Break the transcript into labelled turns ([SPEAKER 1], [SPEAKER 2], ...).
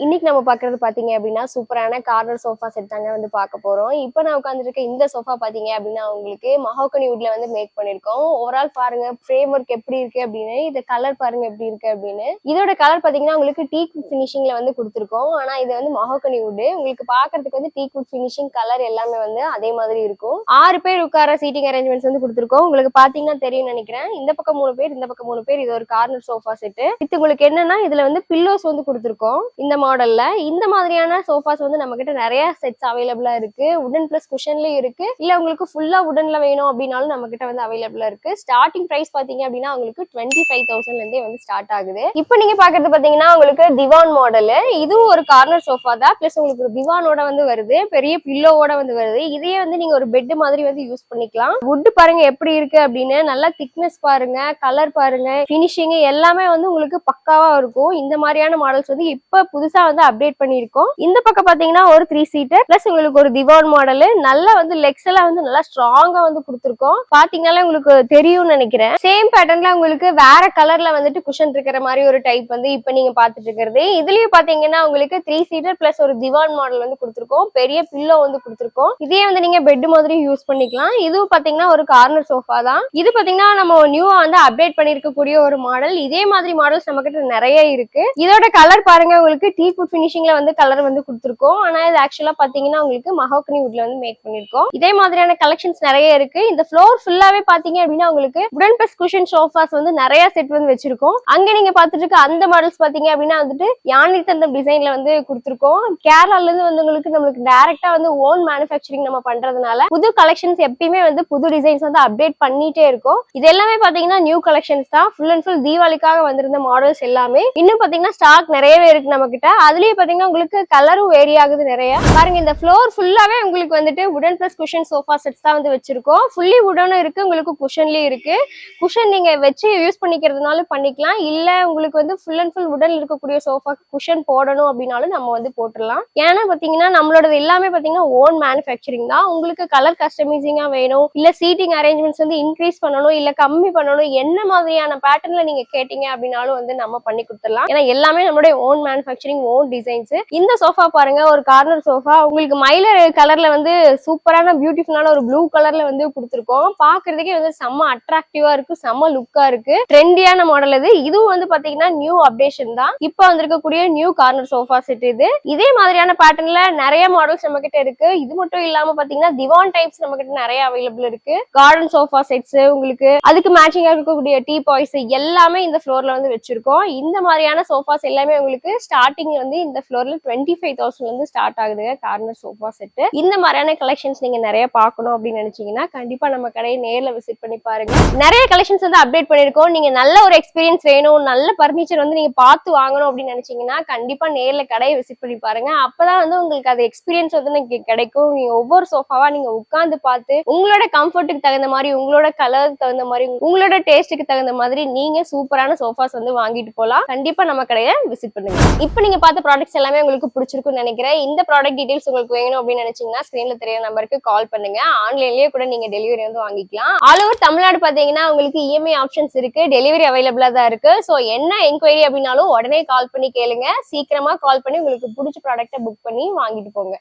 [SPEAKER 1] இன்னைக்கு நம்ம பாக்குறது பாத்தீங்க அப்படின்னா சூப்பரான கார்னர் சோஃபா செட் தாங்க வந்து பார்க்க போறோம். இப்போ நான் உட்காந்துருக்க இந்த சோஃபா பாத்தீங்க அப்படின்னா உங்களுக்கு மஹோகனி வுட்ல வந்து மேக் பண்ணிருக்கோம். ஓவரால் பாருங்க ஃப்ரேம் ஒர்க் எப்படி இருக்கு அப்படின்னு, இது கலர் பாருங்க எப்படி இருக்கு அப்படின்னு. இதோட கலர் பாத்தீங்கன்னா உங்களுக்கு டீக் வுட் ஃபினிஷிங்ல வந்து கொடுத்துருக்கோம். ஆனா இது வந்து மஹோகனி வுட். உங்களுக்கு பாக்குறதுக்கு வந்து டீக் வுட் ஃபினிஷிங் கலர் எல்லாமே வந்து அதே மாதிரி இருக்கும். 6 பேர் உட்கார சீட்டிங் அரேஞ்ச்மெண்ட்ஸ் வந்து கொடுத்துருக்கோம். உங்களுக்கு பாத்தீங்கன்னா தெரியும் நினைக்கிறேன். இந்த பக்கம் 3 பேர், இந்த பக்கம் 3 பேர். இது ஒரு கார்னர் சோஃபா செட். இது உங்களுக்கு என்னன்னா இதுல வந்து பில்லோஸ் வந்து கொடுத்துருக்கோம். இந்த மாடல்ல இந்த மாதிரியான சோஃபாஸ் வந்து நம்ம கிட்ட நிறைய செட்ஸ் அவைலபிளா இருக்கு. உடன் பிளஸ் குஷன்லயும் இருக்கு. இல்ல உங்களுக்கு ஃபுல்லா உடன்ல வேணும் அப்படின்னாலும் நம்ம கிட்ட வந்து அவைலபிளா இருக்கு. ஸ்டார்டிங் பிரைஸ் பாத்தீங்க அப்படின்னா உங்களுக்கு 25,000 இருந்தே வந்து ஸ்டார்ட் ஆகுது. இப்போ நீங்க பாக்குறது பாத்தீங்கன்னா உங்களுக்கு திவான் மாடல். இதுவும் ஒரு கார்னர் சோஃபா தான். பிளஸ் உங்களுக்கு திவானோட வந்து வருது, பெரிய பில்லோவோட வந்து வருது. இதையே வந்து நீங்க ஒரு பெட் மாதிரி வந்து யூஸ் பண்ணிக்கலாம். வுட் பாருங்க எப்படி இருக்கு அப்படின்னு, நல்லா திக்னஸ் பாருங்க, கலர் பாருங்க, பினிஷிங் எல்லாமே வந்து உங்களுக்கு பக்காவா இருக்கும். இந்த மாதிரியான மாடல்ஸ் வந்து இப்ப புதுசா வந்து அப்டேட் பண்ணிருக்கோம். இந்த பக்கம் பாத்தீங்கன்னா ஒரு 3 சீட்டர் பிளஸ் உங்களுக்கு ஒரு திவான் மாடல். நல்லா வந்து லெக்ஸ் எல்லாம் வந்து நல்லா ஸ்ட்ராங்கா வந்து கொடுத்துருக்கோம். பாத்தீங்கன்னா உங்களுக்கு தெரியும்னு நினைக்கிறேன். சேம் பேட்டர்ன்ல உங்களுக்கு வேற கலர்ல வந்துட்டு குஷன் இருக்கிற மாதிரி ஒரு டைப் வந்து இப்ப நீங்க பாத்துட்டு இருக்கிறது. இதுலயும் பாத்தீங்கன்னா உங்களுக்கு 3 சீட்டர் பிளஸ் ஒரு திவான் மாடல் வந்து கொடுத்துருக்கோம். பெரிய பில்லோ வந்து கொடுத்துருக்கோம். இதே வந்து நீங்க பெட் மாதிரி யூஸ் பண்ணிக்கலாம். இதுவும் பாத்தீங்கன்னா ஒரு கார்னர் சோஃபா தான். இது பாத்தீங்கன்னா நம்ம நியூவா வந்து அப்டேட் பண்ணிருக்கக்கூடிய ஒரு மாடல். இதே மாதிரி மாடல்ஸ் நம்ம கிட்ட நிறைய இருக்கு. இதோட கலர் பாருங்க உங்களுக்கு டீக் வுட் ஃபினிஷிங்ல வந்து கலர் வந்து கொடுத்துருக்கோம். ஆனா இது ஆக்சுவலா பாத்தீங்கன்னா உங்களுக்கு மஹோகனி வுட்ல வந்து மேக் பண்ணிருக்கோம். இதே மாதிரியான கலெக்ஷன்ஸ் நிறைய இருக்கு. இந்த ஃப்ளோர் ஃபுல்லாவே பாத்தீங்க அப்படின்னா உங்களுக்கு உடன் பிளஸ் குஷன் சோஃபாஸ் வந்து நிறைய செட் வந்து வச்சிருக்கோம். அங்க நீங்க பாத்துட்டு இருக்க அந்த மாடல்ஸ் பாத்தீங்க அப்படின்னா வந்துட்டு யானி தந்தம் டிசைன்ல வந்து கொடுத்துருக்கோம். கேரளால இருந்து வந்து நம்மளுக்கு டைரக்டா வந்து ஓன் மேனுஃபேக்சரிங் நம்ம பண்றதுனால புது கலெக்ஷன்ஸ் எப்பயுமே வந்து புது டிசைன்ஸ் வந்து அப்டேட் பண்ணிட்டே இருக்கும். இது எல்லாமே பாத்தீங்கன்னா நியூ கலெக்ஷன்ஸ் தான். ஃபுல் அண்ட் ஃபுல் தீபாவளிக்காக வந்திருந்த மாடல்ஸ் எல்லாமே இன்னும் பாத்தீங்கன்னா ஸ்டாக் நிறையவே இருக்கு நம்ம கிட்ட. அதுலயே பாத்தீங்கன்னா உங்களுக்கு கலரும் வேரி ஆகுது நிறைய. பாருங்க இந்த ஃப்ளோர் ஃபுல்லாவே உங்களுக்கு வந்துட்டு உடன் பிளஸ் குஷன் சோஃபா செட்ஸ் தான் வந்து வச்சிருக்கோம். ஃபுல்லி உடனும் இருக்கு, உங்களுக்கு குஷன்லயும் இருக்கு. குஷன் நீங்க வச்சு யூஸ் பண்ணிக்கிறதுனாலும் பண்ணிக்கலாம். இல்ல உங்களுக்கு வந்து ஃபுல் அண்ட் ஃபுல் உடன் இருக்கக்கூடிய சோஃபா குஷன் போடணும் அப்படின்னாலும் நம்ம வந்து போட்டுடலாம். ஏன்னா பாத்தீங்கன்னா நம்மளோட எல்லாமே பாத்தீங்கன்னா ஓன் மேனுஃபேக்சரிங் தான். உங்களுக்கு கலர் கஸ்டமைசிங்கா வேணும், இல்ல சீட்டிங் அரேஞ்ச்மெண்ட்ஸ் வந்து இன்க்ரீஸ் பண்ணணும், இல்ல கம்மி பண்ணணும், என்ன மாதிரியான பேட்டர்ன்ல நீங்க கேட்டீங்க அப்படின்னாலும் வந்து நம்ம பண்ணி கொடுத்துடலாம். ஏன்னா எல்லாமே நம்மளுடைய ஓன் மேனுஃபேக்சரிங், ஓன் டிசைன்ஸ். இந்த சோஃபா பாருங்க ஒரு கார்னர் சோஃபா. உங்களுக்கு மயிலர் கலர்ல வந்து சூப்பரான பியூட்டிஃபுல்லான ஒரு ப்ளூ கலர்ல வந்து கொடுத்துருக்கோம். பாக்குறதுக்கே வந்து செம்ம அட்ராக்டிவா இருக்கு, செம்ம லுக்கா இருக்கு. ட்ரெண்டியான மாடல் இது. இதுவும் வந்து பாத்தீங்கன்னா நியூ அப்டேஷன் தான். இப்ப வந்திருக்கக்கூடிய நியூ கார்னர் சோஃபா செட் இது. இதே மாதிரியான பேட்டர்ன்ல நிறைய மாடல்ஸ் நம்ம கிட்ட இருக்கு. இது மட்டும் இல்லாம பாத்தீங்கன்னா திவான் டைப்ஸ் நம்ம கிட்ட நிறைய அவைலபிள் இருக்கு. கார்டன் சோஃபா செட்ஸ், உங்களுக்கு அதுக்கு மேட்சிங்கா இருக்கக்கூடிய டீ பாய்ஸ் எல்லாமே இந்த ஃப்ளோர்ல வந்து வச்சிருக்கோம். இந்த மாதிரியான சோஃபாஸ் எல்லாமே உங்களுக்கு ஸ்டார்டிங் வந்து இந்த ஃப்ளோர்ல 25,000 இருந்து ஸ்டார்ட் ஆகுதுங்க கார்னர் சோஃபா செட். இந்த மாதிரியான கலெக்ஷன்ஸ் நீங்க நிறைய பார்க்கணும் அப்படின்னு நினைச்சீங்கன்னா கண்டிப்பா நம்ம கடையை நேர்ல விசிட் பண்ணி பாருங்க. நிறைய கலெக்ஷன்ஸ் வந்து அப்டேட் பண்ணிருக்கோம். நீங்க நல்ல ஒரு எக்ஸ்பீரியன்ஸ் வேணும், நல்ல பர்னிச்சர் வந்து நீங்க பார்த்து வாங்கணும் அப்படின்னு நினைச்சீங்கன்னா கண்டிப்பா நேர்ல கடையை விசிட் பண்ணி பாருங்க. அப்பதான் வந்து உங்களுக்கு அது எக்ஸ்பீரியன்ஸ் வந்து நீங்க கிடைக்கும். நீங்க ஒவ்வொரு சோஃபாவா நீங்க உட்கார்ந்து பார்த்து உங்களோட கம்ஃபர்ட்டுக்கு தகுந்த மாதிரி, உங்களோட கலருக்கு தகுந்த மாதிரி, உங்களோட டேஸ்ட்டுக்கு தகுந்த மாதிரி நீங்க சூப்பரான சோஃபாஸ் வந்து வாங்கிட்டு போலாம். கண்டிப்பா நம்ம கடையை விசிட் பண்ணுங்க. இப்போ நீங்க பார்த்த ப்ராடக்ட்ஸ் எல்லாமே உங்களுக்கு பிடிச்சிருக்கும்னு நினைக்கிறேன். இந்த ப்ராடக்ட் டீடைல்ஸ் உங்களுக்கு வேணும் அப்படின்னு நினைச்சீங்கன்னா ஸ்கிரீன்ல தெரிய நம்பருக்கு கால் பண்ணுங்க. ஆன்லைன்லயே கூட நீங்க டெலிவரி வந்து வாங்கிக்கலாம். ஆல் ஓவர் தமிழ்நாடு பாத்தீங்கன்னா உங்களுக்கு இஎம்ஐ ஆப்ஷன்ஸ் இருக்கு, டெலிவரி அவைலபிளா தான் இருக்கு. சோ என்ன என்கொயரி அப்படின்னாலும் உடனே கால் பண்ணி கேளுங்க. சீக்கிரமா கால் பண்ணி உங்களுக்கு பிடிச்ச ப்ராடக்ட்டை புக் பண்ணி வாங்கிட்டு போங்க.